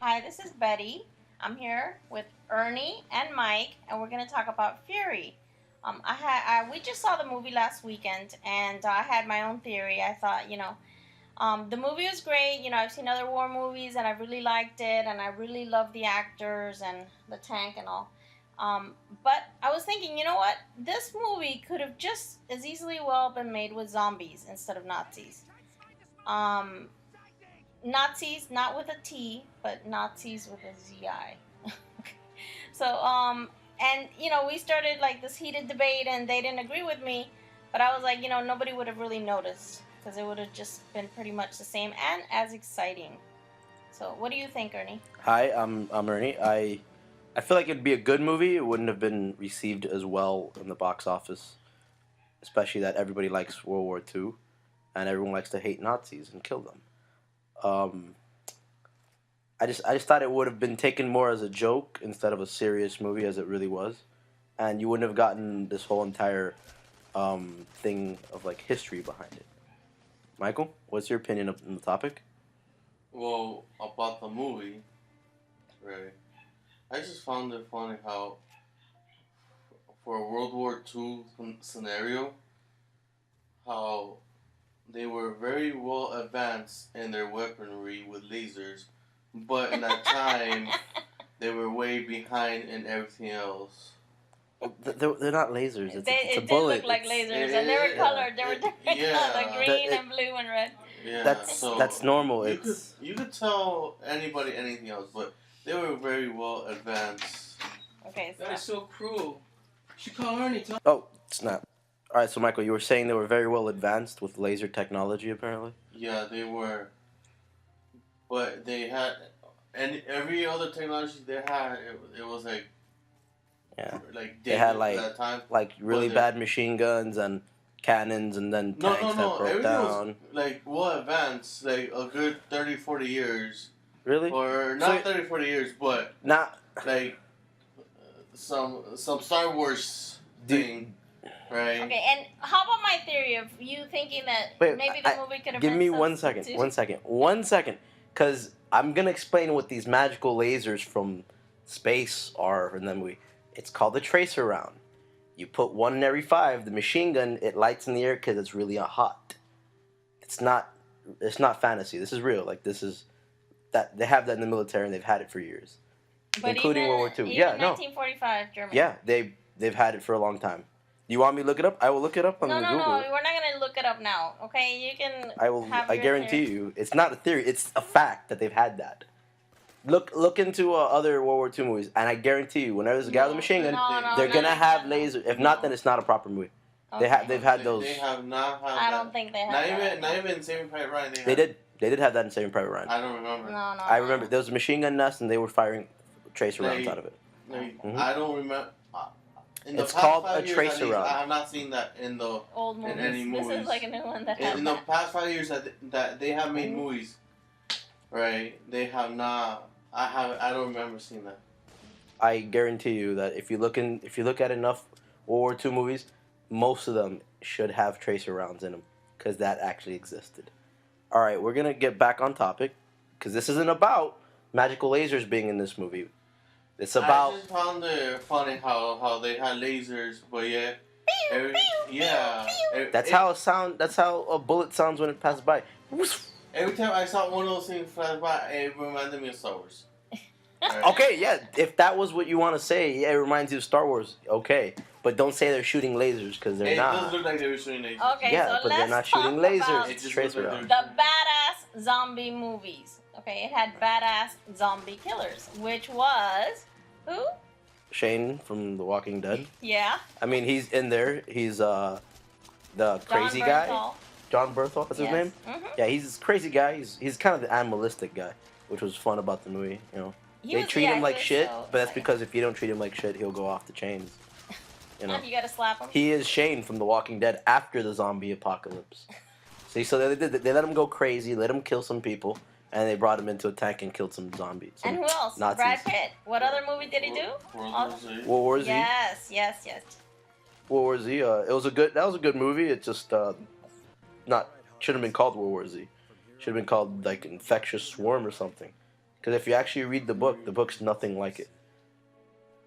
Hi, this is Betty. I'm here with Ernie and Mike, and we're going to talk about Fury. We just saw the movie last weekend, and I had my own theory. I thought, the movie was great. I've seen other war movies, and I really liked it, and I really love the actors and the tank and all. But I was thinking, you know what? This movie could have just as easily well been made with zombies instead of Nazis. Um, Nazis, not with a T, but Nazis with a Z-I. So, and we started like this heated debate, and they didn't agree with me. But I was like, nobody would have really noticed because it would have just been pretty much the same and as exciting. So, what do you think, Ernie? Hi, I'm Ernie. I feel like it'd be a good movie. It wouldn't have been received as well in the box office, especially that everybody likes World War II, and everyone likes to hate Nazis and kill them. Um, I just thought it would have been taken more as a joke instead of a serious movie as it really was, and you wouldn't have gotten this whole entire thing of like history behind it. Michael, what's your opinion on the topic? Well, about the movie, right? I just found it funny how, for a World War II scenario, how they were very well advanced in their weaponry with lasers, but in that time, they were way behind in everything else. They're not lasers. It's a It did bullet. look like lasers, and they were colored. They were different yeah. colors, green It- and blue and red. Yeah, that's normal. You could tell anybody anything else, but they were very well advanced. Okay, That is so cruel. She called Ernie. Oh, snap. All right, so Michael, you were saying they were very well advanced with laser technology, apparently. Yeah, they were, but they had, and every other technology they had, it was like, Yeah, like they had dated like at that time. really Was it- bad machine guns and cannons, and then No, tanks no, that no. broke Everything down. was like well advanced, like a good 30, 40 years, Really? or So- not 30, 40 years, but Not like some Star Wars thing, right? Okay, and how about my theory of you thinking that Wait, maybe the movie could have give been me 1 second. substituted? 1 second. 1 second. Because I'm gonna explain what these magical lasers from space are in the movie. It's called the tracer round. You put one in every five. The machine gun, it lights in the air because it's really hot. It's not. It's not fantasy. This is real. Like this is that they have that in the military and they've had it for years, But including even, World War II. even Yeah, no. 1945 Germany. Yeah, they've had it for a long time. You want me to look it up? I will look it up on No, the no, Google. no. We're not gonna look it up now. Okay, you can. I will. have I your guarantee theory. you, it's not a theory. It's a fact that they've had that. Look into other World War II movies, and I guarantee you, whenever there's a guy with a machine gun, No, they're no, gonna no, have no. lasers. If not, then it's not a proper movie. Okay. They've had those. They have not had I that. don't think they have. Not that. even, not even Saving Private Ryan. They did. They did have that in Saving Private Ryan. I don't remember. No, no. I remember there was a machine gun nest, and they were firing tracer rounds Like- out of it. Like, Mhm. I don't remember. In the It's past called 5 a years, tracer at least, round. I have not seen that in the Old movies. any This movies. is like a new one that in the has past 5 years that they have made Mhm. movies. Right, they have not. I don't remember seeing that. I guarantee you that if you look at enough World War II movies, most of them should have tracer rounds in them because that actually existed. All right, we're gonna get back on topic because this isn't about magical lasers being in this movie. It's about I just found it funny how they had lasers, but yeah, every, yeah. that's how a bullet sounds when it passes by. Every time I saw one of those things flash by, it reminded me of Star Wars. Right? Okay, yeah, if that was what you want to say, yeah, it reminds you of Star Wars. Okay, but don't say they're shooting lasers because they're It does not. look like they were shooting lasers. Okay, Yeah, so but they're let's not talk shooting lasers. about It's just tracer looked rounds. like the badass zombie movies. Okay, it had badass zombie killers, which was who? Shane from The Walking Dead. Yeah, I mean, he's in there. He's the crazy John guy, Bernthal. John Berthel. That's his Yes. name. Mhm. Yeah, he's this crazy guy. He's kind of the animalistic guy, which was fun about the movie. You know, He they was- treat yeah, him he like was shit, so but that's exciting. because if you don't treat him like shit, he'll go off the chains. You know, You gotta slap him. he is Shane from The Walking Dead after the zombie apocalypse. See, so they let him go crazy, let him kill some people, and they brought him into a tank and killed some zombies. And who else? Nazis. Brad Pitt. What other movie did he do? World Oh, War Z. World War Z. Yes, yes, yes. World War Z. It was a good movie. It just not shouldn't have been called World War Z. Should have been called like Infectious Swarm or something. Because if you actually read the book's nothing like it.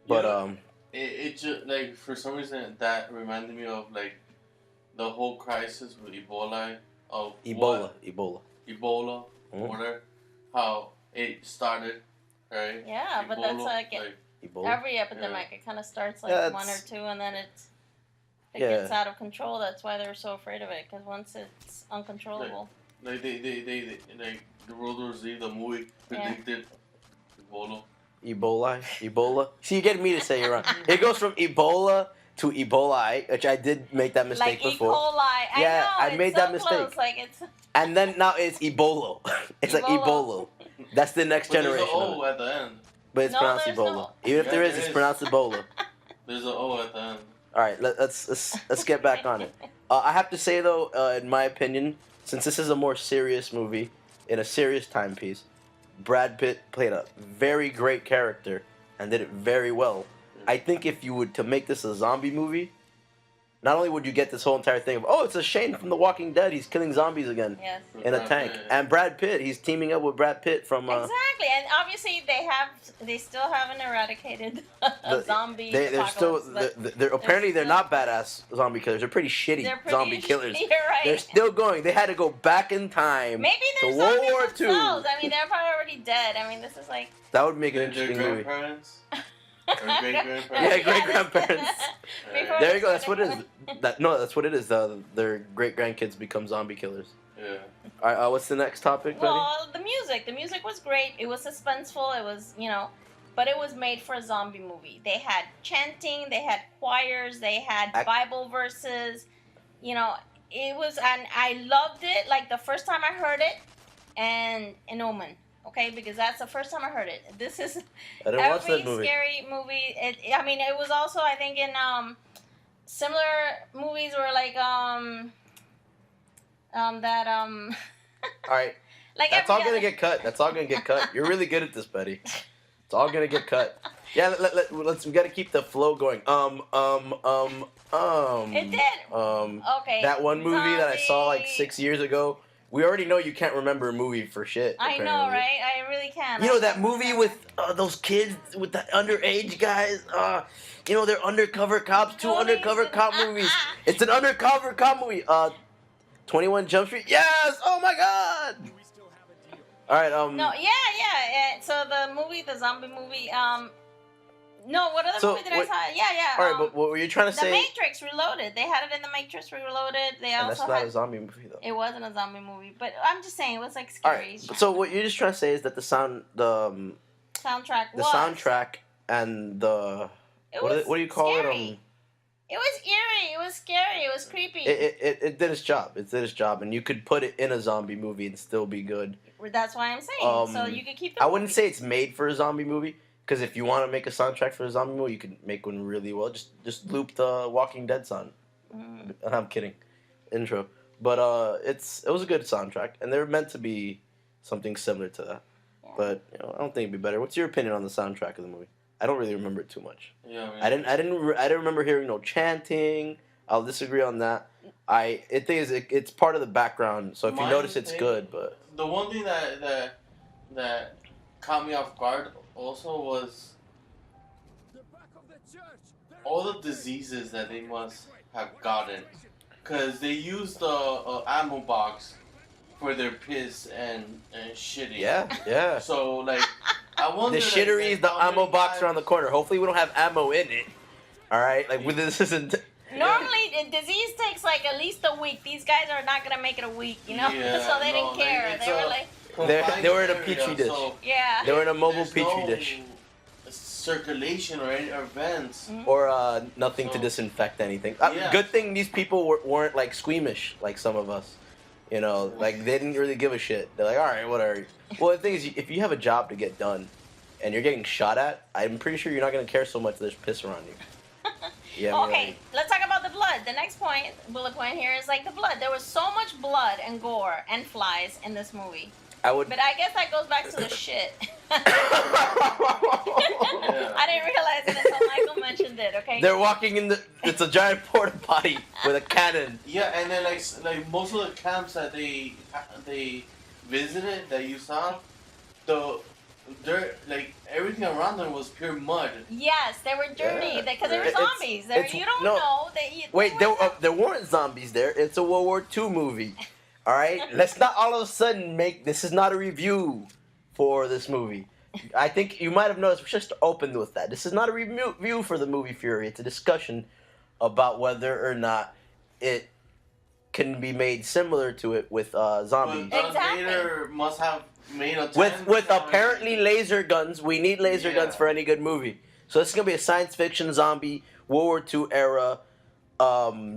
But Yeah. It just like for some reason that reminded me of like the whole crisis with Ebola of Ebola. Ebola, Mhm. whatever, how it started, right? Yeah, but that's like Ebola. every epidemic. It kind of starts like Yeah, one or it's- two, and then it Yeah. gets out of control. That's why they're so afraid of it, because once it's uncontrollable. Like they like the World War Z, the movie predicted Ebola. Ebola. See, you're getting me to say it wrong. It goes from Ebola to Ebola, which I did make that mistake Like before. E. coli. Yeah, I know. I it's made so that mistake. Close. Like it's. And then now it's Ebola. It's like Ebola. Ebola. That's the next But there's generation. an of O it. at the end. But it's No, pronounced there's Ebola. no- Even if Yeah, there is, there it's is. pronounced Ebola. There's an O at the end. All right, let's get back on it. I have to say though, in my opinion, since this is a more serious movie in a serious timepiece, Brad Pitt played a very great character and did it very well. I think if you would to make this a zombie movie, not only would you get this whole entire thing of it's a Shane from The Walking Dead, he's killing zombies again Yes. in a tank, and Brad Pitt, he's teaming up with Brad Pitt from. Exactly, and obviously they still haven't eradicated The- zombie. They're still apocalypse, but they're apparently they're still- not badass zombie killers. They're pretty shitty they're pretty zombie killers. You're right. They're still going. They had to go back in time. Maybe they're to World zombies War II. themselves. I mean, they're probably already dead. I mean, this is like. That would make an Their interesting movie. grandparents. Or great-grandparents. Yeah, great-grandparents. Before There they you go. That's what it started- is. That's what it is. Their great grandkids become zombie killers. Yeah. All right. What's the next topic, buddy? Well, the music. The music was great. It was suspenseful. It was, but it was made for a zombie movie. They had chanting. They had choirs. They had Bible verses. It was, and I loved it. Like the first time I heard it, and an Omen. Okay, because that's the first time I heard it. This is I didn't watch every that movie. scary movie. It was also I think in similar movies were like All right. like That's every all gonna other- get cut. That's all gonna get cut. You're really good at this, Betty. It's all gonna get cut. Yeah. Let's. We gotta keep the flow going. It did. Okay. That one movie that I saw like Zombie. 6 years ago. We already know you can't remember a movie for shit. I know, apparently. right? I really can. You know that movie with those kids with the underage guys? They're undercover cops. Two undercover cop movies. It's an undercover cop movie. 21 Jump Street. Yes. Oh my God. All right. No, yeah. So the zombie movie. No, what other So, movie did I what- saw? Yeah. All right, but what were you trying to The say? Matrix Reloaded. They had it in The Matrix Reloaded. They And that's also not had. a zombie movie though. It wasn't a zombie movie, but I'm just saying it was like All scary. right. So what you're just trying to say is that the Soundtrack. the was. soundtrack and the It what was do you call scary. It was eerie. It was scary. It was creepy. it did its job. It did its job, and you could put it in a zombie movie and still be good. That's why I'm saying. So you could keep the I wouldn't movie. say it's made for a zombie movie because if you want to make a soundtrack for a zombie movie, you can make one really well. Just loop the Walking Dead song. Mm. I'm kidding, intro. But it was a good soundtrack, and they're meant to be something similar to that. Yeah. But I don't think it'd be better. What's your opinion on the soundtrack of the movie? I don't really remember it too much. Yeah. I didn't remember hearing no chanting. I'll disagree on that. It's part of the background, so if you My notice, it's thing- good. But The one thing that caught me off guard also was all the diseases that they must have gotten, because they used the ammo box for their piss and shitting. yeah. So like, I wonder. The shittery is the how ammo many box times- around the corner. Hopefully, we don't have ammo in it. All right, like with this isn't. Normally, the disease takes like at least a week. These guys are not gonna make it a week, Yeah, so they didn't no, care. it's They were a- like, They were in a Confined petri area, dish. so yeah. They were in a mobile there's petri no dish, circulation or vents. Mhm. or nothing to So- disinfect anything. Yeah. Good thing these people weren't like squeamish like some of us. Like they didn't really give a shit. They're like, all right, whatever. Well, the thing is, if you have a job to get done, and you're getting shot at, I'm pretty sure you're not gonna care so much. If there's piss around you. Yeah. I mean, Okay, let's talk about the blood. The next bullet point here is like the blood. There was so much blood and gore and flies in this movie. I would. But I guess that goes back to the shit. Yeah. I didn't realize it until Michael mentioned it, okay? They're walking in it's a giant porta potty with a cannon. Yeah, and then like most of the camps that they visited that you saw, they're like everything around them was pure mud. Yes, they were dirty Yeah. because they were It's- zombies. it's- You don't no. know. Wait, there weren't zombies there. It's a World War II movie. All right, let's not all of a sudden make this is not a review for this movie. I think you might have noticed we're just open with that. This is not a review for the movie Fury. It's a discussion about whether or not it can be made similar to it with zombies. But Darth Exactly. Vader must have made a With apparently laser guns. We need laser Yeah. guns for any good movie. So this is gonna be a science fiction zombie World War II era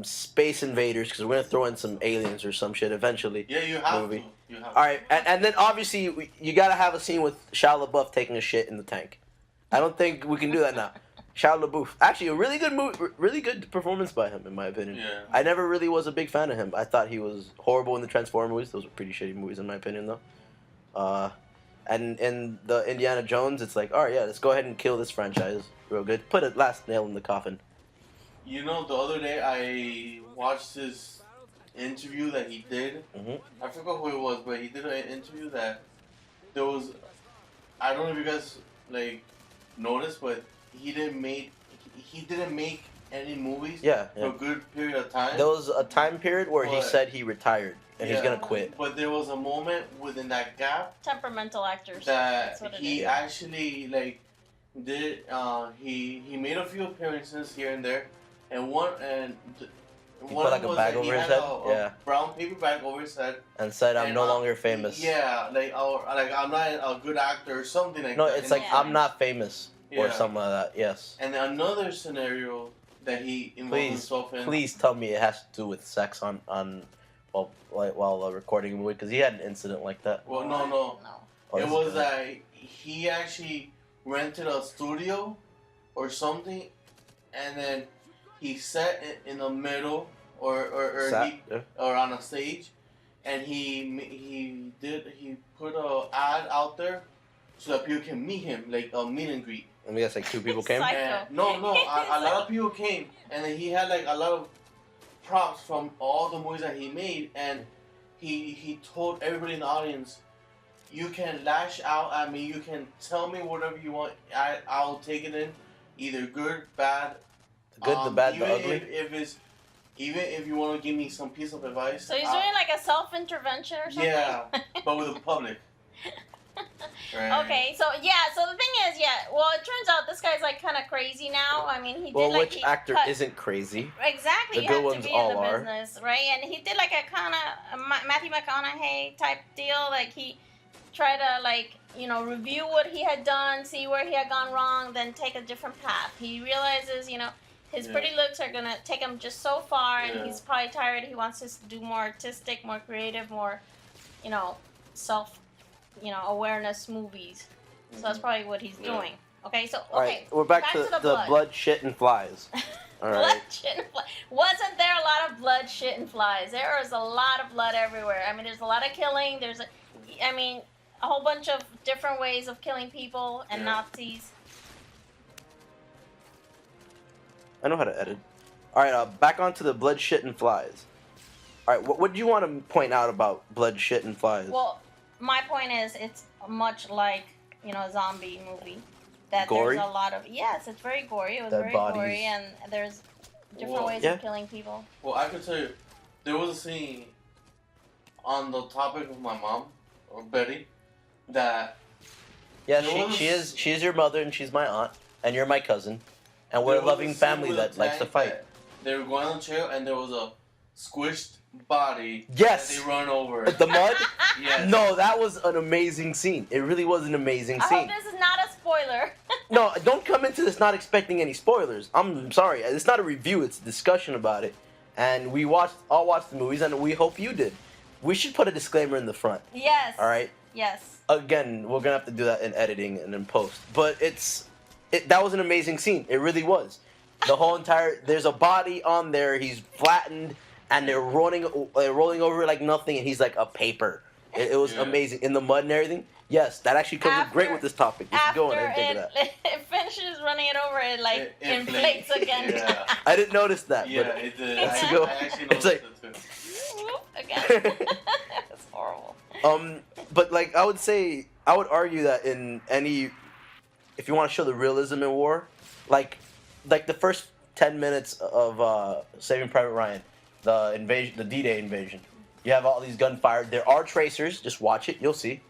space invaders because we're gonna throw in some aliens or some shit eventually. Yeah, you have movie. to. You have All right, and then obviously you gotta have a scene with Shia LaBeouf taking a shit in the tank. I don't think we can do that now. Shia LaBeouf, actually a really good movie, really good performance by him in my opinion. Yeah. I never really was a big fan of him. I thought he was horrible in the Transformers movies. Those were pretty shitty movies in my opinion though. And in the Indiana Jones, it's like, all right, yeah, let's go ahead and kill this franchise real good. Put a last nail in the coffin. You know, the other day I watched this interview that he did. Mhm. I forgot who it was, but he did an interview that there was. I don't know if you guys like noticed, but he didn't make any movies Yeah, for yeah. a good period of time. There was a time period where he But- said he retired and he's Yeah. gonna quit. But there was a moment within that gap Temperamental actors. that That's what it he is. actually like did. He made a few appearances here and there, and one He one put like a was bag that he over his had head? a Yeah. brown paper bag over his head. And said, I'm And, no longer famous. Yeah, like I'm not a good actor or something like No, that. it's And- like, I'm not famous. Or Yeah. something like that, yes. And another scenario that he involved himself in. Please tell me it has to do with sex while recording a movie, because he had an incident like that. Well, no. No. Oh, It this was is- that he actually rented a studio or something, and then he sat in the middle or Sat- he yeah. or on a stage, and he put a ad out there so that people can meet him, like a meet and greet. Let me guess, like 2 people came? Psycho. And no, a lot of people came, and then he had like a lot of props from all the movies that he made, and he told everybody in the audience, you can lash out at me, you can tell me whatever you want, I'll take it in, either good, bad, The good, the bad, the even ugly? even if you want to give me some piece of advice. So he's doing like a self-intervention or something? Yeah, but with the public. Right. Okay, so the thing is, well, it turns out this guy's like kind of crazy now. I mean, he Well, did like which he actor cut- isn't crazy? Exactly, The you good have to ones be all in the are. business, right? And he did like a kind of Matthew McConaughey type deal. Like he tried to review what he had done, see where he had gone wrong, then take a different path. He realizes, his Yeah. pretty looks are gonna take him just so far, and Yeah. he's probably tired. He wants to do more artistic, more creative, more, self, awareness movies. So that's probably what he's Yeah. doing. Okay, so All okay. right, we're back to the the blood, shit, and flies. All Blood, right. shit, and flies. Wasn't there a lot of blood, shit, and flies? There is a lot of blood everywhere. I mean, there's a lot of killing. A whole bunch of different ways of killing people and Yeah. Nazis. I know how to edit. All right, back onto the blood, shit, and flies. All right, what do you want to point out about blood, shit, and flies? Well, my point is, it's much like a zombie movie. That Gory? there's a lot of it's very gory. It was Dead very bodies. gory, and there's different Well, ways yeah. of killing people. Well, I can tell you, there was a scene on the topic of my mom, or Betty, that yeah, there was- she is your mother and she's my aunt and you're my cousin, and we're there a was loving scene family with a that likes to tank fight. that They were going on the trail, and there was a squished body. Yes. That they run over. The mud? Yes. No, that was an amazing scene. It really was an amazing I scene. hope this is not a spoiler. No, don't come into this not expecting any spoilers. I'm sorry. It's not a review. It's a discussion about it. And we all watched the movies, and we hope you did. We should put a disclaimer in the front. Yes. All right. Yes. Again, we're gonna have to do that in editing and in post. But that was an amazing scene. It really was. The whole there's a body on there. He's flattened, and they're rolling over it like nothing, and he's like a paper. It was Yeah. amazing in the mud and everything. Yes, that actually comes in great After- with this topic. You should After go on and think of that. it finishes running it over, it like It inflates again. Yeah. I didn't notice that. Yeah, but it did. Let's I, go. I actually It's noticed like- it too. Whoop, again. It's horrible. But like I would say, I would argue that in any, if you want to show the realism in war, like the first 10 minutes of Saving Private Ryan, the invasion, the D-Day invasion. You have all these gunfire. There are tracers. Just watch it. You'll see.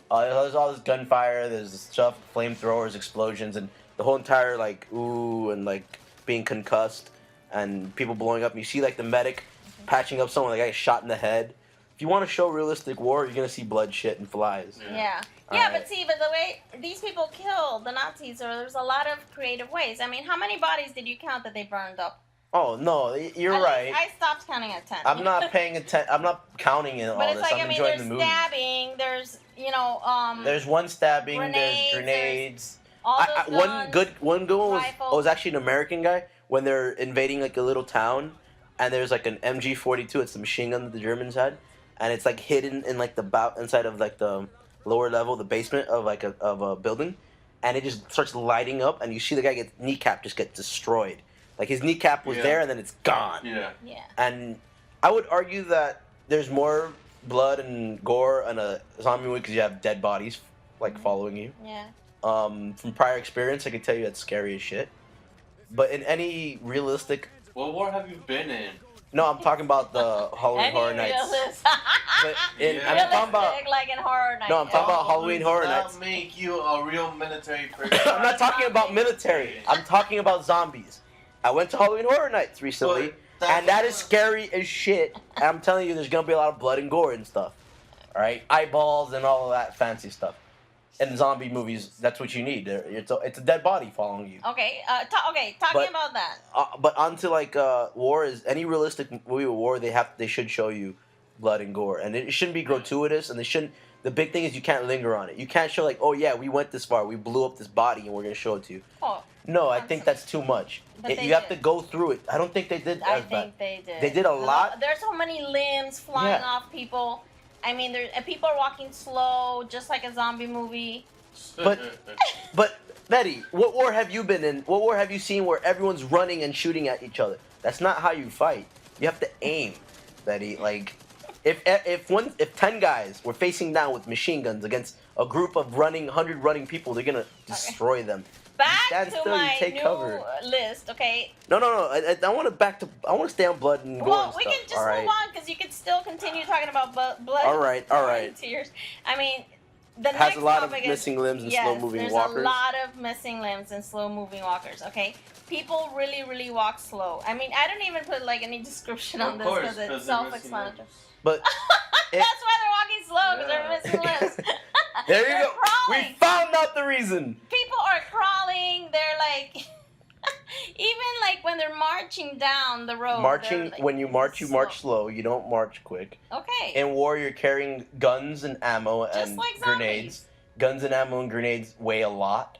There's all this gunfire. There's stuff, flamethrowers, explosions, and the whole entire like ooh and like being concussed and people blowing up. And you see like the medic patching up someone. The guy shot in the head. If you want to show realistic war, you're gonna see blood, shit, and flies. Yeah. All Yeah, right. but see, but the way these people killed the Nazis, there's a lot of creative ways. I mean, how many bodies did you count that they burned up? Oh no, you're At right. least I stopped counting at 10. I'm not paying attention. I'm not counting in all But it's this. like, I'm I mean, enjoying there's the movie. stabbing, there's, There's one stabbing. Grenades, there's grenades. all those One guns, good one was rifles. was actually an American guy when they're invading like a little town, and there's like an MG42. It's the machine gun that the Germans had, and it's like hidden in like the inside of like the lower level, the basement of like a building, and it just starts lighting up, and you see the guy get kneecap just get destroyed. Like his kneecap was Yeah. there, and then it's gone. Yeah. Yeah. And I would argue that there's more blood and gore in a zombie movie because you have dead bodies like following you. Yeah. From prior experience, I can tell you that's scary as shit. But in any realistic, What war have you been in? no, I'm talking about the Halloween Horror Nights. But I'm Yeah. talking about. like in Horror Nights. No, I'm talking about Halloween Horror Does Nights. that make you a real military person? I'm not talking about military. I'm talking about zombies. I went to Halloween Horror Nights recently, and that is scary as shit. And I'm telling you, there's gonna be a lot of blood and gore and stuff. All right, eyeballs and all of that fancy stuff. In zombie movies, that's what you need. It's a dead body following you. Okay, talking But- about that. But onto like war is any realistic movie with war, they should show you blood and gore, and it shouldn't be gratuitous, and they shouldn't. The big thing is you can't linger on it. You can't show like, oh yeah, we went this far, we blew up this body, and we're gonna show it to you. Oh, No, I think that's too much. But they You have to did. go through it. I don't think they did I as bad. think they did. They did a lot. There's so many limbs flying Yeah. off people. I mean, people are walking slow, just like a zombie movie. But- But Betty, what war have you been in? What war have you seen where everyone's running and shooting at each other? That's not how you fight. You have to aim, Betty. Like, if 10 guys were facing down with machine guns against a group of 100 running people, they're gonna destroy them. Back stand to still, you my take new cover. list, okay? No. I want to I want to stay on blood and gore Well, and we stuff. can just all right. move on because you can still continue talking about blood. All right, and tears. I mean, the Has next a lot of topic is, missing limbs and yes, slow-moving there's walkers. a lot of missing limbs and slow-moving walkers. Okay, people really, really walk slow. I mean, I don't even put like any description on Of this course, because 'cause it's they're missing self-explanatory. limbs. But That's why they're walking slow because Yeah. they're missing limbs. there you They're go. crawling. We found out the reason. People are crawling. They're like, even like when they're marching down the road. Marching they're, like, when you march slow. You don't march quick. Okay. In war, you're carrying guns and ammo Just and like grenades. zombies. Guns and ammo and grenades weigh a lot.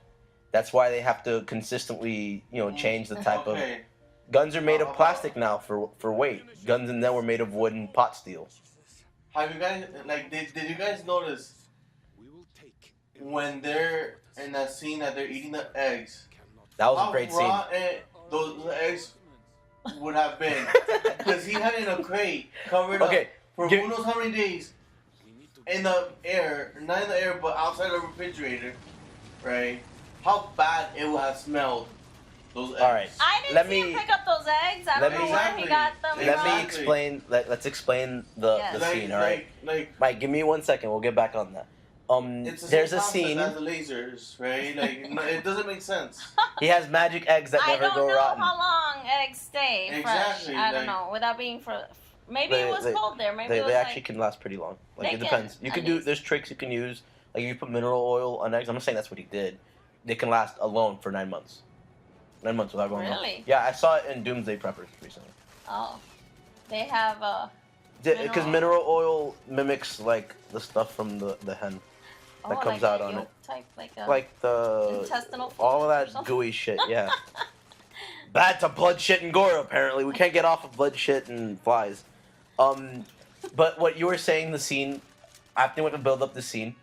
That's why they have to consistently, change the type of. Okay. Guns are made of plastic now for weight. Guns and then were made of wood and pot steel. Have you guys did you guys notice when they're in that scene that they're eating the eggs? That was How a great scene. rotten those eggs would have been because he had it in a crate covered Okay, up for give- who knows how many days in the air, not in the air, but outside the refrigerator, right? How bad it would have smelled. Those eggs. All right. I didn't Let see me- him pick up those eggs. I let don't know me- where he got them Let from. me explain. Let's explain the Yes. scene. All right, Like Mike, give me 1 second. We'll get back on that. it's the There's same a concept scene. as the lasers, right? Like no, it doesn't make sense. He has magic eggs that I never don't go know rotten. how long eggs stay Exactly, fresh. I don't like- know. Without being maybe They- it was they- cold there. Maybe They, it was they actually like, can last pretty long. Like They it can, depends. You at can do. least. There's tricks you can use. Like if you put mineral oil on eggs. I'm not saying that's what he did. They can last alone for 9 months. 9 months without going wrong. Really? Yeah, I saw it in Doomsday Preppers recently. oh, they have Because mineral oil mimics like the stuff from the hen, that comes like out a on yolk it. type, like a Like the intestinal. all of fluid or that something. gooey shit. Yeah. Bad to blood, shit, and gore. Apparently, we can't get off of blood, shit, and flies. But what you were saying, the scene, I think we can build up the scene.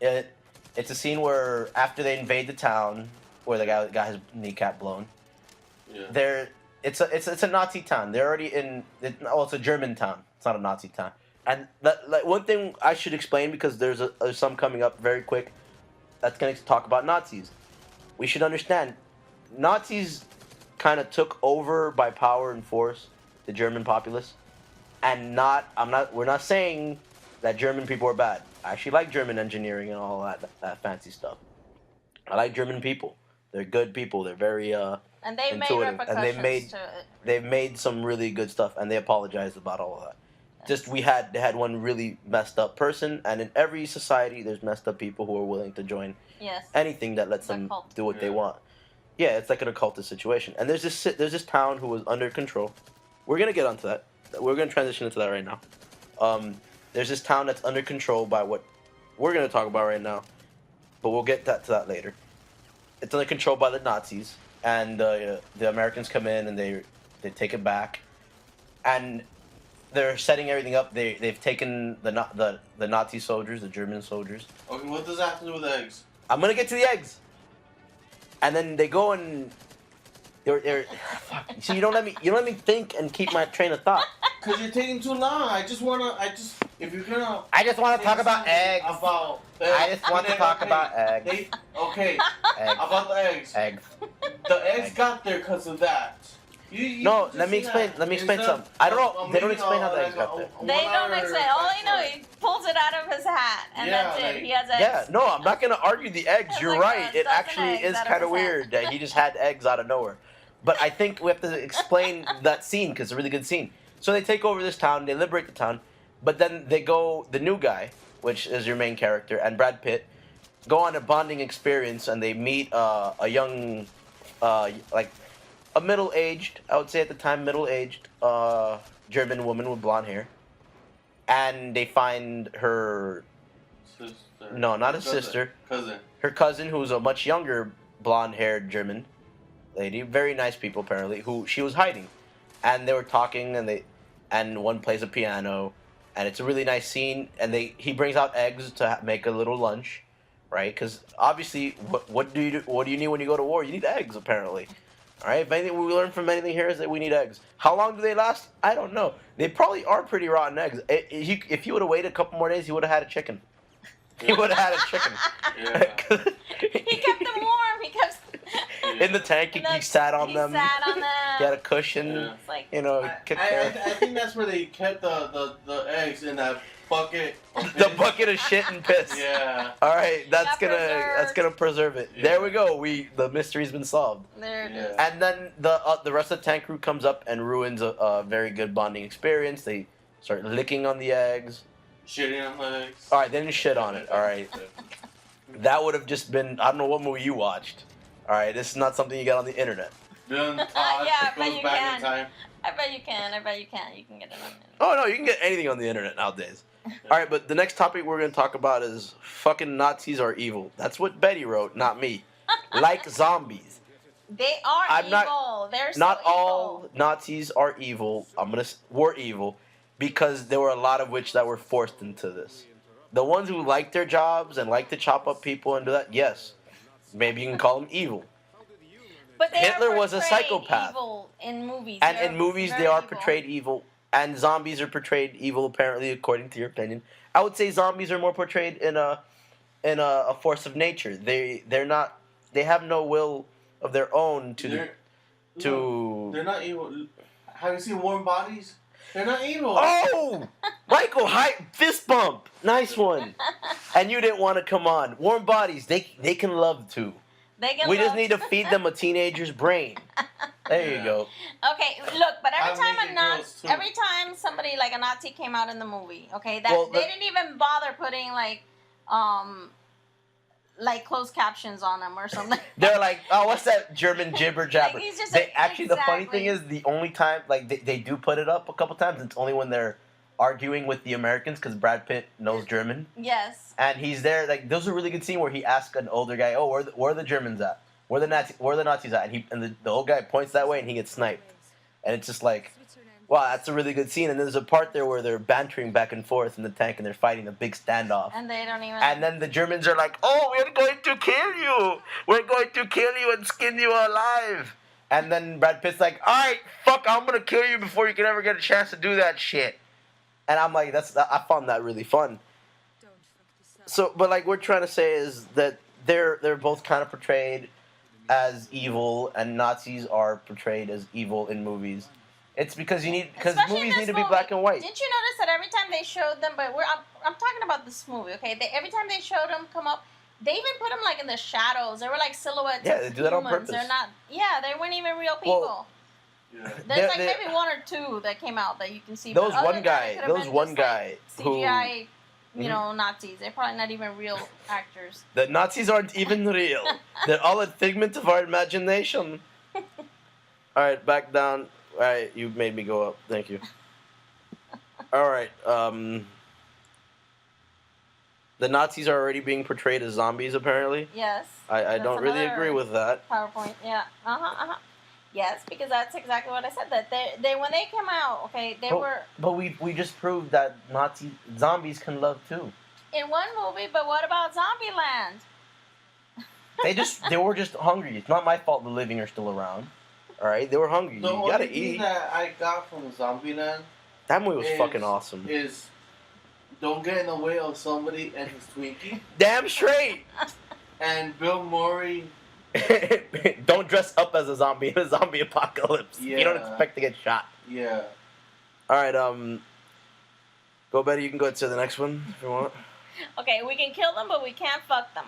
It's a scene where after they invade the town, where the guy got his kneecap blown. Yeah. It's a Nazi town. They're already in. It's a German town. It's not a Nazi town. And like one thing I should explain because there's some coming up very quick. that's going to talk about Nazis. We should understand, Nazis kind of took over by power and force the German populace, and we're not saying that German people are bad. I actually like German engineering and all that fancy stuff. I like German people. They're good people. They're very And they made intuitive, repercussions and to it. they've made some really good stuff, and they apologized about all of that. Just they had one really messed up person, and in every society there's messed up people who are willing to join Yes. anything that lets It's a them cult. do what they Yeah. want. Yeah, it's like an occultist situation. And there's this town who was under control. We're gonna get onto that. We're gonna transition into that right now. There's this town that's under control by what we're gonna talk about right now, but we'll get to that later. It's under control by the Nazis, and the Americans come in and they take it back, and they're setting everything up. They've taken the Nazi soldiers, the German soldiers. Okay, what does that have to do with eggs? I'm gonna get to the eggs, and then they go and they're fuck. See, you don't let me think and keep my train of thought. Cause you're taking too long. If you're gonna. I just want to talk about eggs. About I just want to talk about eggs. Okay, Eggs. about the eggs. Eggs. The eggs Eggs. got there because of that. You No, just let me say explain. that. Let me explain Instead something. I don't of- know. of They don't making explain a- how the like eggs got a- there. a They don't 1 hour explain. All I know, backstory. he pulls it out of his hat, and Yeah, that's it. like- He has eggs. Yeah, no, I'm not gonna argue the eggs. It's You're like right. a It dozen actually eggs is out of kind of his hat. weird that he just had eggs out of nowhere. But I think we have to explain that scene because it's a really good scene. So they take over this town, they liberate the town, but then the new guy, which is your main character, and Brad Pitt, go on a bonding experience, and they meet a young, like a middle-aged, I would say at the time, middle-aged German woman with blonde hair, and they find her, Sister. no, not a Cousin. sister, Cousin. her cousin, who's a much younger blonde-haired German lady, very nice people apparently, who she was hiding, and they were talking, and one plays a piano, and it's a really nice scene, and he brings out eggs to make a little lunch, right? Because obviously, what do you need when you go to war? You need eggs apparently. All right. If anything we learn from anything here is that we need eggs. How long do they last? I don't know. They probably are pretty rotten eggs. If you would have waited a couple more days, he would have had a chicken. He would have had a chicken. Yeah. He kept them warm. He kept. In the tank, he sat on them. He sat on them. He had a cushion. Yeah. It's like, You know, I took care of- think that's where they kept the eggs in that bucket. Of the piss. bucket of shit and piss. Yeah. All right, that's Got gonna preserved. preserve it. Yeah. There we go. The mystery's been solved. there it Yeah. is. And then the rest of the tank crew comes up and ruins a very good bonding experience. They start licking on the eggs. Shitting on the eggs. All right, they didn't shit on it. All right, that would have just been, I don't know what movie you watched. All right, this is not something you get on the internet. Then Yeah, Todd but goes you back can. in time. I bet you can. You can get it on. Oh no, you can get anything on the internet nowadays. All right, but the next topic we're gonna talk about is fucking Nazis are evil. That's what Betty wrote, not me. Like zombies. They are I'm evil. not- They're so Not evil. all Nazis are evil. Were evil because there were a lot of which that were forced into this. The ones who like their jobs and like to chop up people and do that, yes, maybe you can call them evil. But they Hitler are was a portrayed psychopath. Evil in movies. And They're in movies, very they are evil. portrayed evil, and zombies are portrayed evil. Apparently, according to your opinion, I would say zombies are more portrayed in a force of nature. They're not. They have no will of their own They're not evil. Have you seen Warm Bodies? They're not evil. Oh, Michael, fist bump, nice one. And you didn't want to come on. Warm bodies, they can love too. They can We just love- need to feed them a teenager's brain. There you Yeah. go. Okay, look, but I'm making girls, too. every time somebody like a Nazi came out in the movie, okay, that Well, they didn't even bother putting like closed captions on them or something. They're like, oh, what's that German jibber jabber? Like, he's just They like, actually, the funny exactly. thing is, the only time like they do put it up a couple times, it's only when they're arguing with the Americans because Brad Pitt knows German Yes. and he's there. Like, there's a really good scene where he asks an older guy, "Oh, where are the Germans at? Where are the Nazis at?" And the old guy points that way and he gets sniped. And it's just like, wow, that's a really good scene. And there's a part there where they're bantering back and forth in the tank and they're fighting a big standoff. And they don't even. And then the Germans are like, "Oh, we're going to kill you. We're going to kill you and skin you alive." And then Brad Pitt's like, "All right, fuck, I'm going to kill you before you can ever get a chance to do that shit." And I'm like, I found that really fun. So, but like we're trying to say is that they're both kind of portrayed as evil, and Nazis are portrayed as evil in movies. It's because Especially in movies this need to be movie. black and white. Didn't you notice that every time they showed them? But I'm talking about this movie, okay? Every time they showed them come up, they even put them like in the shadows. They were like silhouettes. Yeah, of they do that on humans. purpose. They're not. Yeah, they weren't even real people. Well, Yeah. There's like they're- maybe one or two that came out that you can see. Those but other one than that, guy, it could've those been one just, guy like, who CGI, you Mhm. know, Nazis. They're probably not even real actors. the Nazis aren't even real. They're all a figment of our imagination. All right, back down. All right, you made me go up. Thank you. All right. The Nazis are already being portrayed as zombies. Apparently, Yes. I That's don't really another agree with that. PowerPoint. Yeah. Yes, because that's exactly what I said. That they when they came out, okay, they But- were But we just proved that zombies can love too. in one movie. But what about Zombieland? They were just hungry. It's not my fault the living are still around. All right, they were hungry. The You only gotta thing eat. that I got from Zombieland That movie was is- fucking awesome. is don't get in the way of somebody and his Twinkie. Damn straight. And Bill Murray, Don't dress up as a zombie in a zombie apocalypse. You don't Yeah. expect to get shot. yeah. All right, go Betty. You can go to the next one if you want. Okay, we can kill them, but we can't fuck them.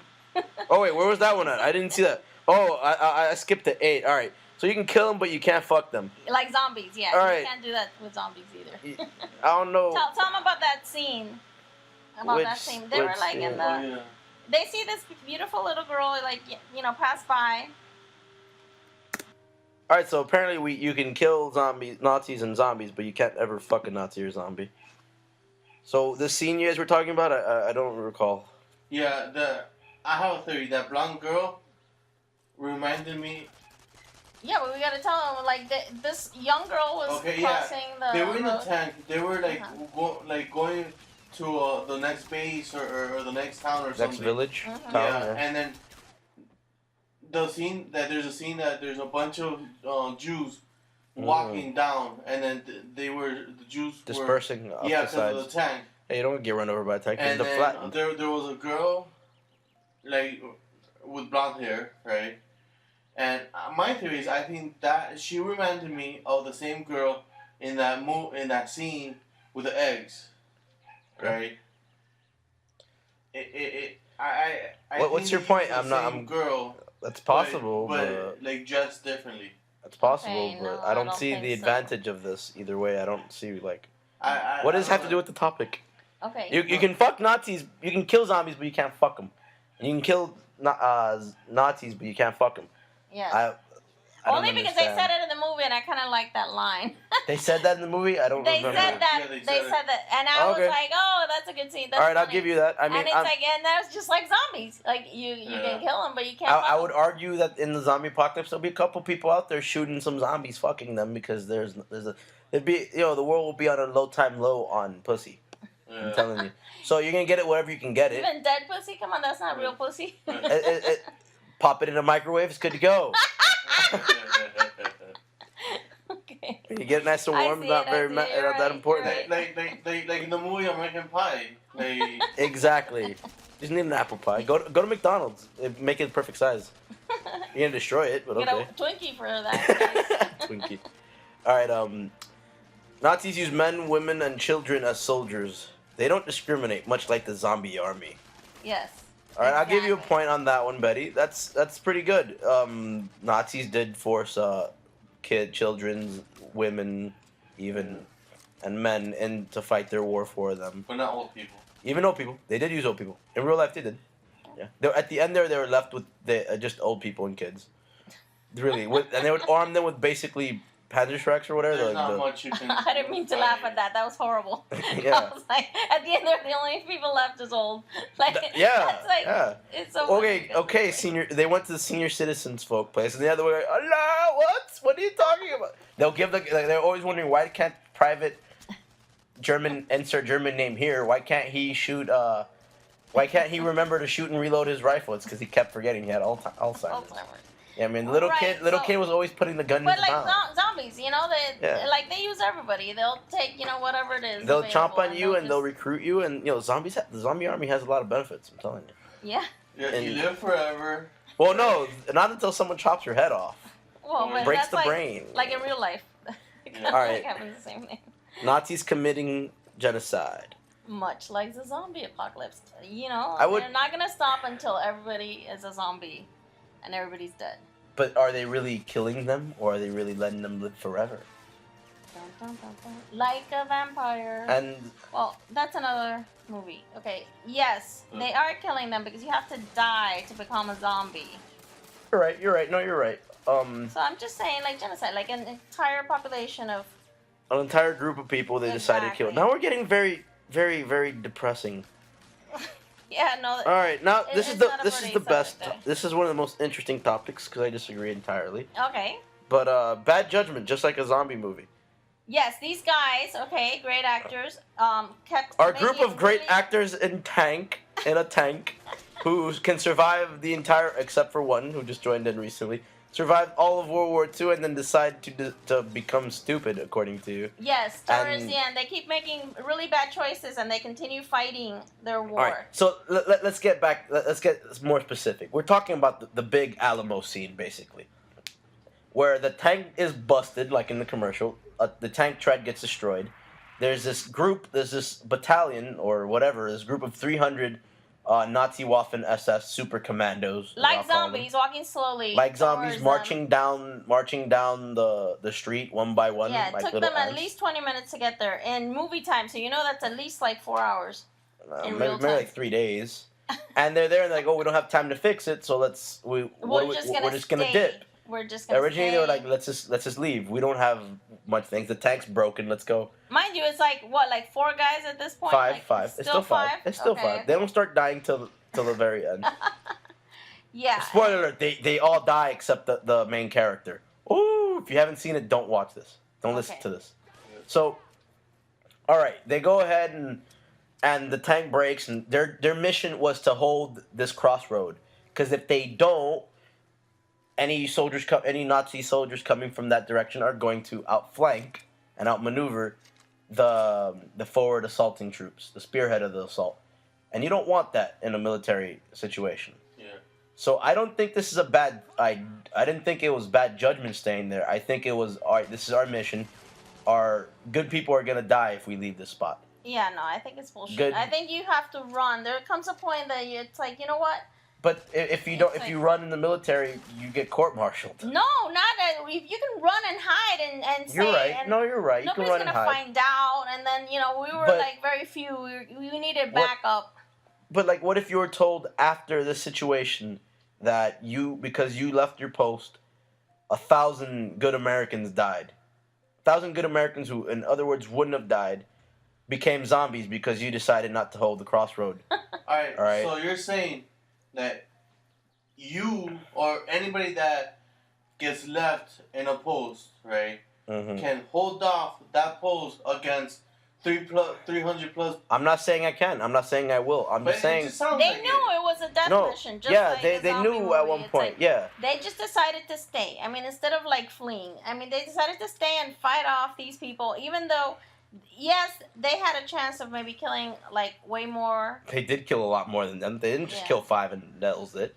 Oh wait, where was that one at? I didn't see that. Oh, I skipped to 8. All right, so you can kill them, but you can't fuck them. Like zombies, yeah. All You right. can't do that with zombies either. I don't know. Tell them about that scene. About that Which- scene. They were which like in scene? the. Oh, yeah. They see this beautiful little girl, like pass by. All right, so apparently you can kill Nazis and zombies, but you can't ever fuck a Nazi or zombie. So the scene you guys were talking about, I don't recall. Yeah, I have a theory. That blonde girl reminded me. Yeah, but we gotta tell them like this young girl was Okay, yeah. crossing the. They were in the road. tank. They were like Uh-huh. going to the next base or the next town or Next something. village, Mhm. town. Yeah, Yeah. and then there's a scene that there's a bunch of Jews walking down, and then the Jews Dispersing were off yeah the because of sides. the tank. Hey, you don't get run over by a tank. And The then flat. there was a girl like with blonde hair, right? And my theory is I think that she reminded me of the same girl in that scene with the eggs, right? I What's think your they point? used the I'm not- same I'm- girl. That's possible, but like dressed differently. that's possible. Okay, but no, I I don't don't see think the so. advantage of this either way. I don't see like what I does this have to do with the topic? Okay. You can fuck Nazis, you can kill zombies, but you can't fuck them. And you can kill Nazis, but you can't fuck them. Yes. I don't Only because they understand. said it in the movie, and I kind of like that line. They said that in the movie. I don't They remember. said that. Yeah, they they said it. said that, and I Okay. was like, "Oh, that's a good scene." That's All right, I'll funny. give you that. I mean, and it's like, and that's just like zombies. Like you Yeah. can kill them, but you can't. I fuck would 'em. argue that in the zombie apocalypse there'll be a couple people out there shooting some zombies, fucking them because there's the world will be on a low time low on pussy. I'm Yeah. telling you. So you're gonna get it wherever you can get it. Even dead pussy. Come on, that's not real pussy. Pop it in a microwave, it's good to go. Okay. When you get it nice and I warm, see not it, I very see not it, you're that right, important. you're right. like in the movie American Pie. Like Exactly. You just need an apple pie. Go to McDonald's. Make it the perfect size. You're gonna destroy it, but Get okay. a Twinkie for that. Twinkie. All right. Nazis use men, women, and children as soldiers. They don't discriminate, much like the zombie army. Yes. All right, I'll give you a Exactly. point on that one, Betty. That's pretty good. Nazis did force children, women, even, and men in to fight their war for them. but not old people. Even old people. They did use old people. In real life, they did. Yeah. At the end there, they were left with just old people and kids. Really. And they would arm them with basically Panzerschrecks or whatever. There's like not much you can. I didn't mean to laugh at that. That was horrible. Yeah. I was like, at the end, they're the only people left is old. Like, Yeah. that's like, Yeah. it's so Okay, funny. okay, senior. They went to the senior citizens folk place, and the other way, Allah, what are you talking about? They'll give they're always wondering why can't private German insert German name here? Why can't he shoot? Why can't he remember to shoot and reload his rifle? It's because he kept forgetting he had Alzheimer's. Alzheimer's. Yeah, I mean, the little Right, so- kid was always putting the gun in But his like mouth. zombies, you know, Yeah. they use everybody. They'll take, whatever it is. They'll chomp available, on you and they'll just- recruit you, and the zombie army has a lot of benefits. I'm telling you. Yeah. Yeah, And- you live forever. Well, no, not until someone chops your head off. Well, but Breaks that's the like, brain. like in real life. Yeah. All Alright. happens the same thing. Nazis committing genocide. Much like the zombie apocalypse. You know, I would- they're not gonna stop until everybody is a zombie and everybody's dead. But are they really killing them, or are they really letting them live forever? Dun, dun, dun, dun. Like a vampire. And Well, that's another movie. Okay, yes, they are killing them because you have to die to become a zombie. you're right. You're right. No, you're right. So I'm just saying, like genocide, like an entire population of. An entire group of people they decided to kill. Exactly. Now we're getting very, very, very depressing. Yeah, no. All right, now It- this is it's the not a this is pretty the best. subject. This is one of the most interesting topics because I disagree entirely. Okay. But Bad Judgment, just like a zombie movie. Yes, these guys, okay, great actors, kept. Our group making of great really- actors in a tank, who can survive the entire, except for one who just joined in recently, survived all of World War II and then decide to become stupid, according to you. Yes, terrorists. And- Yeah, and they keep making really bad choices, and they continue fighting their war. All right, so let's get back. Let's get more specific. We're talking about the big Alamo scene, basically, where the tank is busted, like in the commercial. The tank tread gets destroyed. There's this group, there's this battalion or whatever, this group of 300 Nazi Waffen SS super commandos, as Like I'll call them. zombies walking slowly. Like zombies towards them. marching down the street one by one. Yeah, it like took little them at ants. least 20 minutes to get there in movie time, so you know that's at least like 4 hours. in maybe, real maybe time. like 3 days. And they're there and they're like, oh, we don't have time to fix it, so we're just gonna stay. dip. We're just gonna Originally, stay. they were like, let's just leave. We don't have much things. The tank's broken. Let's go. Mind you, it's like what, like 4 guys at this point? Five, Like, five. It's still five. It's still Okay. five. They don't start dying till the very end. Yeah. Spoiler alert: they all die except the main character. Ooh! If you haven't seen it, don't watch this. Don't listen Okay. to this. So, all right, they go ahead and the tank breaks, and their mission was to hold this crossroad. Because if they don't, any Nazi soldiers coming from that direction are going to outflank and outmaneuver the forward assaulting troops, the spearhead of the assault. And you don't want that in a military situation. Yeah. So I don't think this is a bad. I didn't think it was bad judgment staying there. I think it was, all right, this is our mission. Our good people are gonna die if we leave this spot. Yeah, no, I think it's bullshit. Good. I think you have to run. There comes a point that it's like, you know what? But if you don't, if you run in the military, you get court-martialed. No, not that. If you can run and hide and say. You're right. And No, you're right. You can nobody's run and gonna hide. find out, and then we were But- like very few. We needed What- backup. But like, what if you were told after this situation that because you left your post, 1,000 good Americans died. 1,000 good Americans who, in other words, wouldn't have died, became zombies because you decided not to hold the crossroad. Alright, Alright. so you're saying that you or anybody that gets left in a post, right, Hmm. can hold off that post against 300 plus. I'm not saying I can. I'm not saying I will. I'm But just it saying. just sounds They like knew it was a death No, mission. Just yeah, like they the zombie knew at movie. one It's point. like, Yeah. They just decided to stay. I mean, instead of like fleeing, they decided to stay and fight off these people, even though, yes, they had a chance of maybe killing like way more. They did kill a lot more than them. They didn't just Yeah. kill 5 and that was it.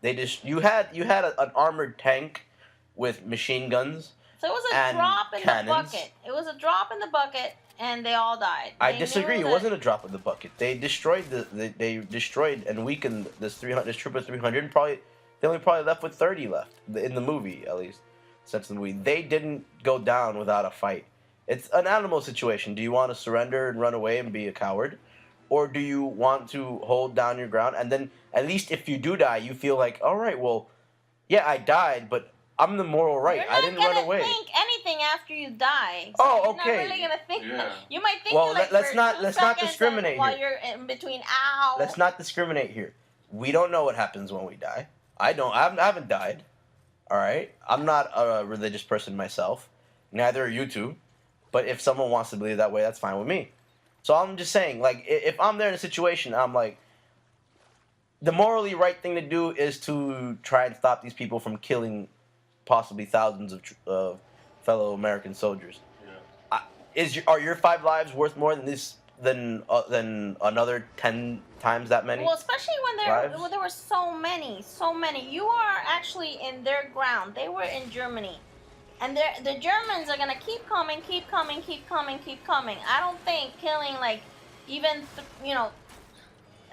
They just you had an armored tank with machine guns. So it was a And drop in cannons. the bucket. It was a drop in the bucket, and they all died. I They disagree. knew It that- wasn't a drop in the bucket. They destroyed they destroyed and weakened this troop of 300. And probably they only left with 30 left in the movie, at least since the movie. They didn't go down without a fight. It's an animal situation. Do you want to surrender and run away and be a coward, or do you want to hold down your ground? And then at least if you do die, you feel like, all right, well, yeah, I died, but I'm the moral right. You're I not didn't gonna run away. think anything after you die. Oh, you're okay. Not really gonna think. Yeah. You might think. Well, it, like, let's for not- 2 let's not seconds discriminate while here. you're in between. Ow. Let's not discriminate here. We don't know what happens when we die. I don't. I haven't died. All right. I'm not a religious person myself. Neither are you two. But if someone wants to believe that way, that's fine with me. So I'm just saying, like, if I'm there in a situation, I'm like, the morally right thing to do is to try and stop these people from killing possibly thousands of fellow American soldiers. Yeah. Are your 5 lives worth more than than another 10 times that many. Well, especially lives? when there were so many. You are actually in their ground. They were in Germany, and the Germans are gonna keep coming, keep coming, keep coming, keep coming. I don't think killing like even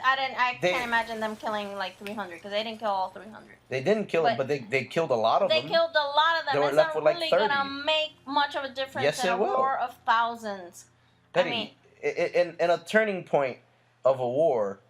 I can't imagine them killing like 300 because they didn't kill all 300. They didn't kill them, but they killed a lot of them. They killed a lot of them. They were It's left not with like really 30. gonna make much of a difference Yes, in it a will. war of thousands. Betty, in a turning point of a war,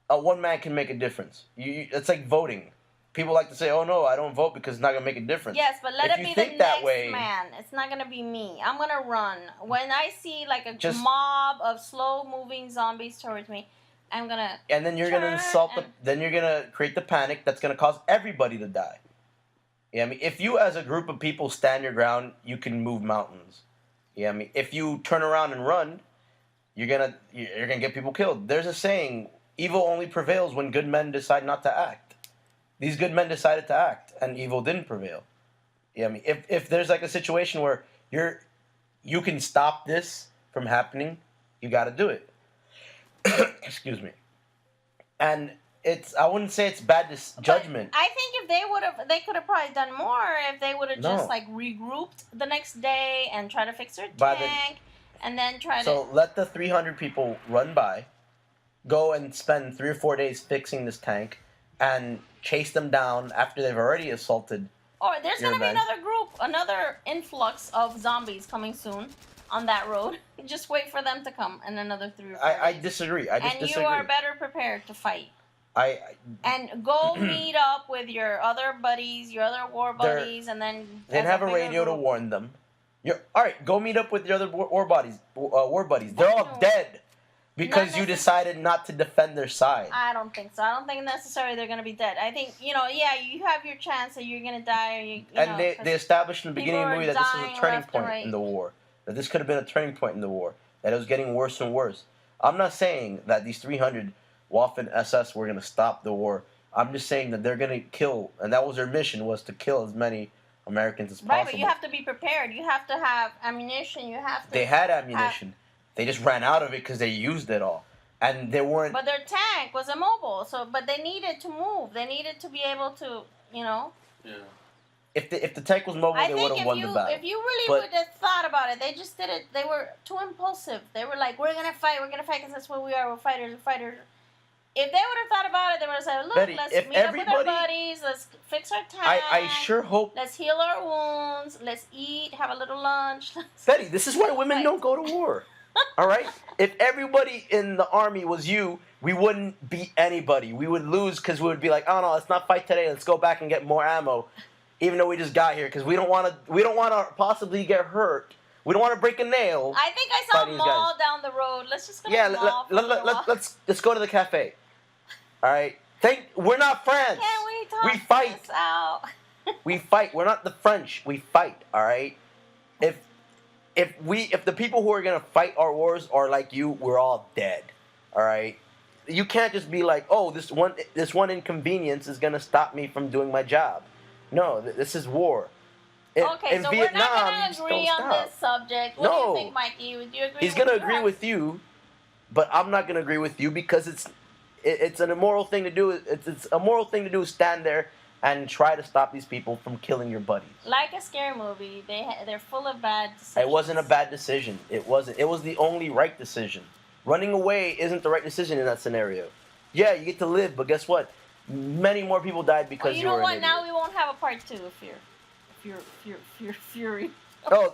one man can make a difference. It's like voting. People like to say, "Oh no, I don't vote because it's not gonna make a difference." Yes, but let If it you be think the that next way- man. It's not gonna be me. I'm gonna run. When I see like a Just- mob of slow-moving zombies towards me, I'm gonna. And then you're gonna insult and- then you're gonna create the panic that's gonna cause everybody to die. Yeah, I mean, if you as a group of people stand your ground, you can move mountains. Yeah, I mean, if you turn around and run, you're gonna get people killed. There's a saying: evil only prevails when good men decide not to act. These good men decided to act, and evil didn't prevail. Yeah, I mean, if there's like a situation where you can stop this from happening, you got to do it. Excuse me. And I wouldn't say it's bad judgment. But I think if they could have probably done more if they would have No. just like regrouped the next day and try to fix their By the- tank, and then try So to. let the 300 people run by, go and spend 3 or 4 days fixing this tank, and chase them down after they've already assaulted. Or there's your gonna be men. another influx of zombies coming soon on that road. Just wait for them to come in another 3 or 4 I days. disagree. I just And disagree. you are better prepared to fight. I And go meet up with your other buddies, your other war They're- buddies, and then They as have a bigger radio to group. warn them. All right. Go meet up with your other war buddies. War buddies. They're all No. dead because Not you necess- decided not to defend their side. I don't think so. I don't think necessarily they're gonna be dead. I think yeah, you have your chance that you're gonna die, or you And know, they 'cause established in the people beginning of the are movie that this was dying a turning left and point right. in the war. That this could have been a turning point in the war. That it was getting worse and worse. I'm not saying that these 300 Waffen SS were going to stop the war. I'm just saying that they're going to kill, and that was their mission, was to kill as many Americans as possible. right, but you have to be prepared. You have to have ammunition. You have to. They had ammunition. They just ran out of it because they used it all. And they weren't... But their tank was immobile, but they needed to move. They needed to be able to, Yeah. If the tank was mobile, I they would think have won the battle. if you really But- would have thought about it, they just did it. They were too impulsive. They were like, we're gonna fight because that's what we are. We're fighters. If they would have thought about it, they would have said, look, Betty, let's if meet up with our everybody- buddies. Let's fix our tank. I sure hope... Let's heal our wounds. Let's eat. Have a little lunch. Betty, this is why women don't go to war. All right? If everybody in the army was you, we wouldn't beat anybody. We would lose because we would be like, oh no, let's not fight today. Let's go back and get more ammo, even though we just got here because we don't want to possibly get hurt. We don't want to break a nail. I think I saw a Fighting mall guys. down the road. Let's just go Yeah, to the mall. for a little while. let's go to the cafe. All right? We're not friends. Can we talk We fight. this out? We fight. We're not the French. We fight. All right. If the people who are gonna fight our wars are like you, we're all dead. All right. You can't just be like, oh, this one inconvenience is gonna stop me from doing my job. No, this is war. Okay, in so Vietnam, we're not you going just to agree don't on stop. this subject. What do No. you think, Mikey? Do you agree? He's with gonna me? agree with you, but I'm not gonna agree with you because it's an immoral thing to do. It's a moral thing to do is stand there and try to stop these people from killing your buddies. Like a scary movie, they're full of bad decisions. It wasn't a bad decision. It wasn't. It was the only right decision. Running away isn't the right decision in that scenario. Yeah, you get to live, but guess what? Many more people died because Well, you you know were what? an Now idiot. we won't have a part 2 of Fury. Oh,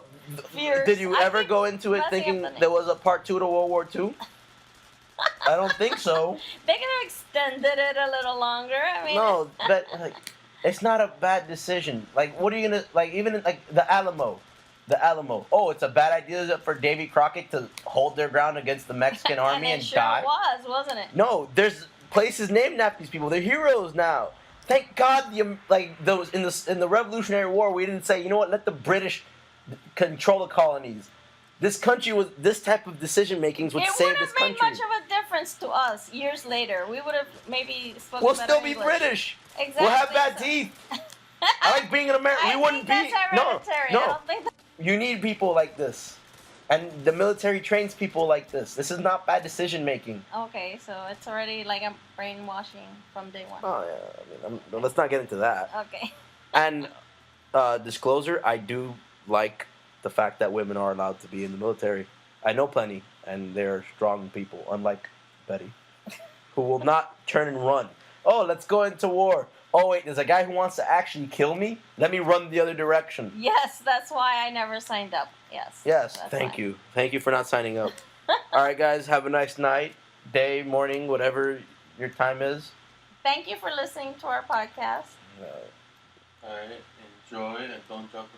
Fears. did you I ever think go into it messing up thinking the name. there was a part 2 to World War II? I don't think so. They could have extended it a little longer. I mean, No, but like, it's not a bad decision. Like, what are you gonna like? Even like the Alamo. Oh, it's a bad idea for Davy Crockett to hold their ground against the Mexican army and and it sure die. was, wasn't it? No, there's places named after these people. They're heroes now. Thank God, those in the Revolutionary War, we didn't say, you know what, let the British control the colonies. This country was this type of decision makings would It save would this have made country. much of a difference to us years later. We would have maybe spoken We'll better still be English. British. Exactly. We'll have bad so- teeth. I like being an American. I We wouldn't think that's be. No, hereditary. I no. don't think You need people like this. And the military trains people like this. This is not bad decision making. Okay, so it's already like a brainwashing from day one. Oh yeah, I mean, let's not get into that. Okay. And disclosure, I do like the fact that women are allowed to be in the military. I know plenty, and they're strong people, unlike Betty, who will not turn and run. Oh, let's go into war. Oh wait, there's a guy who wants to actually kill me. Let me run the other direction. Yes, that's why I never signed up. Yes. Yes, that's thank why. you. Thank you for not signing up. All right, guys, have a nice night, day, morning, whatever your time is. Thank you for listening to our podcast. Alright, enjoy and don't drop the